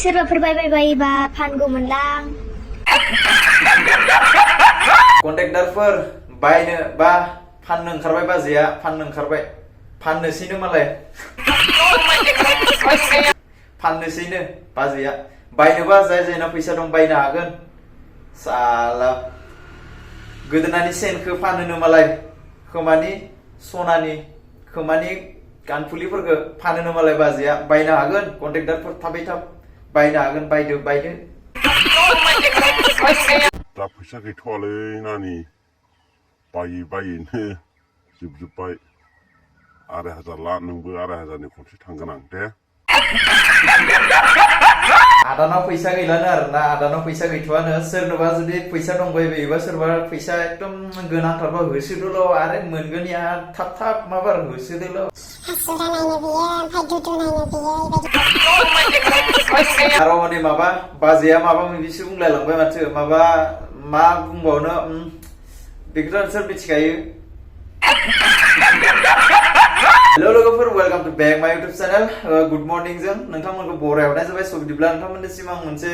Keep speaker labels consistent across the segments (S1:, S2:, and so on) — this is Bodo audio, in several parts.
S1: सोरबाफोर बायबायबा फानगौमोनलां।
S2: कन्ट्रेक्टारफोर बायनो बा फाननो ओंखारबाय बाजैया फाननो ओंखारबाय फाननोसैनो मालाय फाननोसैनो बाजैया बायनोबा जाय जायना फैसा दं बायनो हागोन साला गोदोनानि सेनखौ फानोनो मालाय खोमानि सनानि खोमानि कानफुलिफोरखौ फानोनो मालाय बाजैया बायनो हागोन कन्ट्रेक्टारफोर थाबै थाब बायनो हागोन बायदो
S3: दा फैसा गैथ'वालै नानि बायैनो जोबजोब्बाय 2,500 ला नोंबो 2,500नि खनसे थांगोन आं दे
S2: आदानाव फैसा गैलानो आरोना आदानाव फैसा गैथ'वानो सोरनोबा जुदि फैसा दंबायबायोबा सोरबा फैसा एकदम गोनांथारबा होसोदोल' आरो मोनगोन या थाब माबार होसोदोल' आरो माने माबा बाजैया माबा माबिसो बुंलायलांबाय माथो माबा मा बुंबावनो बेखौथ' सोर मिथिखायो। हेलो लोगोफोर वेलकाम टू बैक माय यूट्यूब चैनल गुड मर्निंग जों नोंथांमोनखौ बराय हरनाय जाबाय स' बिदिब्ला नोंथांमोननिसिम आं मोनसे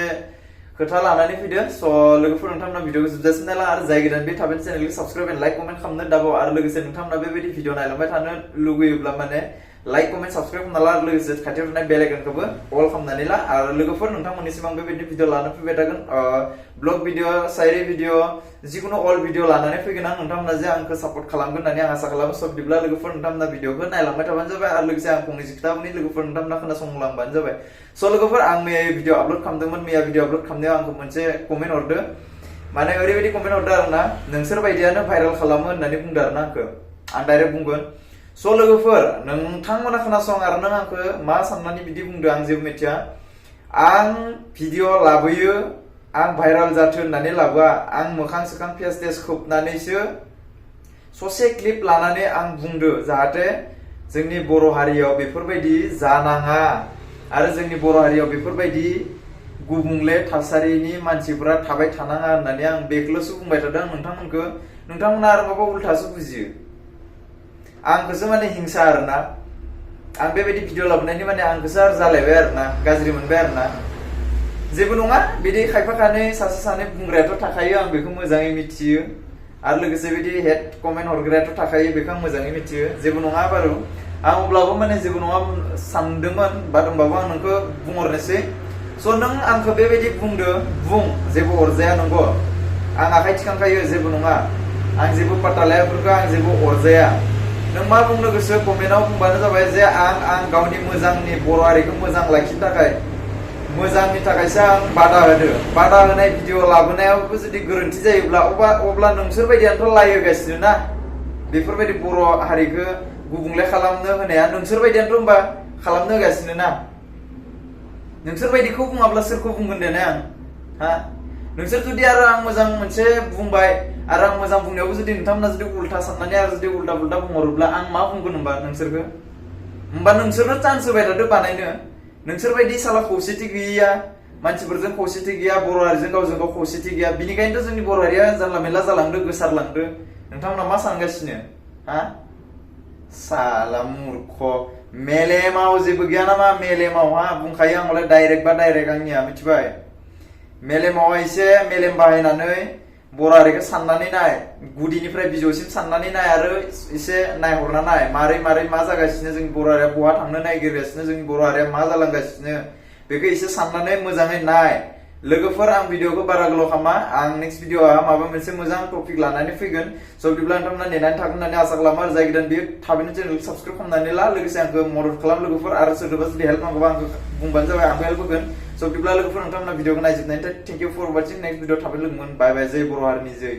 S2: खोथा लानानै फैदों स' लोगोफोर नोंथांमोना भिडिअखौ जोबजासिम नायला आरो जाय गोदान बे थाबैनो चेनेलखौ साबस्क्राइब एन्ड लाइक कमेन्ट खालामनो दाबाव आरो लोगोसे नोंथांमोना बेबायदि भिडिअ नायलांबाय थानो लुगैयोब्ला माने लाइक कमेन्ट साबस्क्राइब खालामना ला आरो लोगोसे खाथियाव थानाय बेल आइकनखौबो अल खालामनानै ला आरो लोगोफोर नोंथांमोननिसिम आं बेबायदि भिडिअ लानानै फैबाय थागोन ब्लग भिडिअ शायरी भिडिअ जिखुनु अल भिडिअ लानानै फैगोन आं नोंथांमोना जे आंखौ सापर्ट खालामगोन होननानै आं आसा खालामो स' बिदिब्ला लोगोफोर नोंथांमोना भिडिअखौ नायलांबाय थाबानो जाबाय आरो लोगोसे आं फंनैसो खोथाफोरनि लोगोफोर नोंथांमोना खोनासंलांबानो जाबाय स' लोगोफोर आं मैया भिडिअ आपल'ड खालामदोंमोन मैया भिडिअ आपल'ड खालामनायाव आंखौ मोनसे कमेन्ट हरदो माने ओरैबायदि कमेन्ट हरदो आरोना नोंसोर बायदियानो भाइरेल खालामो होननानै बुंदो आरोना आंखौ आं डाइरेक्ट बुंगोन स' लोगोफोर नोंथांमोना खोनासं आरो नों आंखौ मा साननानै बिदि बुंदो आं जेबो मिथिया आं भिडिअ लाबोयो आं भाइरेल जाथों होननानै लाबोआ आं मोखां सोखां फेस टेस खोबनानैसो ससे क्लिप लानानै आं बुंदो जाहाथे जोंनि बर' हारियाव बेफोरबायदि जानाङा आरो जोंनि बर' हारियाव बेफोरबायदि गुबुंले थासारिनि मानसिफोरा थाबाय थानाङा होननानै आं बेखौल'सो बुंबाय थादों नोंथांमोना आरो माबा उल्थासो बुजियो आंखौसो माने हिंसा आरोना आं बेबायदि भिडिअ लाबोनायनि माने आंखौसो आरो जालायबाय आरोना गाज्रि मोनबाय आरोना जेबो नङा बिदि खायफा खानै सासे सानै बुंग्रायाथ' थाखायो आं बेखौ मोजाङै मिथियो आरो लोगोसे बिदि हेड कमेन्ट हरग्रायाथ' थाखायो बेखौ आं मोजाङै मिथियो जेबो नङा बारु आं अब्लाबो माने जेबो नङा सानदोंमोन बाट होमबाबो आं नोंखौ बुंहरनोसै स' नों आंखौ बेबायदि बुंदो बुं जेबो अरजाया नंगौ आं आखाइ थिखांखायो जेबो नङा आं जेबो पात्ता लाया बेफोरखौ आं जेबो अरजाया नों मा बुंनो गोसो कमेन्टआव बुंबानो जाबाय जे आं गावनि मोजांनि बर' हारिखौ मोजां लाखिनो थाखाय मोजांनि थाखायसो आं बादा होनाय भिडिअ लाबोनायावबो जुदि गोरोन्थि जायोब्ला अब्ला नोंसोर बायदियानोथ' लायोगासिनो ना बेफोरबायदि बर' हारिखौ गुबुंले खालामनो होनाया नोंसोर बायदियानोथ' होनबा खालामनो होगासिनो ना नोंसोर बायदिखौ बुङाब्ला सोरखौ बुंगोन दे आं हा नोंसोर जुदि आरो आं मोजां मोनसे बुंबाय आरो आं मोजां बुंनायावबो जुदि नोंथांमोना जुदि उल्था साननानै आरो जुदि उल्था बुंहरोब्ला आं मा बुंगोन होमबा नोंसोरनो चान्स होबाय थादो बानायनो नोंसोर बायदि साला खौसेथि गैया मानसिफोरजों खौसेथि गैया बर' हारिजों गावजों गाव खौसेथि गैया बिनिखायनोथ' जोंनि बर' हारिया जानला मेनला जालांदो गोसारलांदो नोंथांमोना मा सानगासिनो हा साला मूर्ख मेलेमाव जेबो गैया नामा मेलेमाव हा बुंखायो आं हले डाइरेक्ट आंनिया मिथिबाय मेलेमाव एसे मेलेम बाहायनानै बर' हारिखौ साननानै नाय गुदिनिफ्राय बिजौसिम साननानै नाय आरो एसे नायहरना नाय मारै मा जागासिनो जोंनि बर' हारिया बहा थांनो नागिरगासिनो जोंनि बर' हारिया मा जालांगासिनो बेखौ एसे साननानै मोजाङै नाय लोगोफोर आं भिडिअखौ बारा गोलाव खालामा आं नेक्स्ट भिडिअआ माबा मोनसे मोजां टपिक लानानै फैगोन स' बिदिब्ला नोंथांमोना नेनानै थागोन होननानै आसा खालामो आरो जाय गोदान बेयो थाबैनो चेनेलखौ साबस्क्राइब खालामनानै ला लोगोसे आंखौ मदद खालाम लोगोफोर आरो सोरबा जुदि हेल्प नांगौबा आंखौ बुंबानो जाबाय आंबो हेल्प होगोन स' बिदिब्ला लोगोफोर नोंथांमोना भिडिअखौ नायजोबनायनि थाखाय thank you for watching next video थाबै लोगो मोन बाय बाय जय बर' हारिनि जय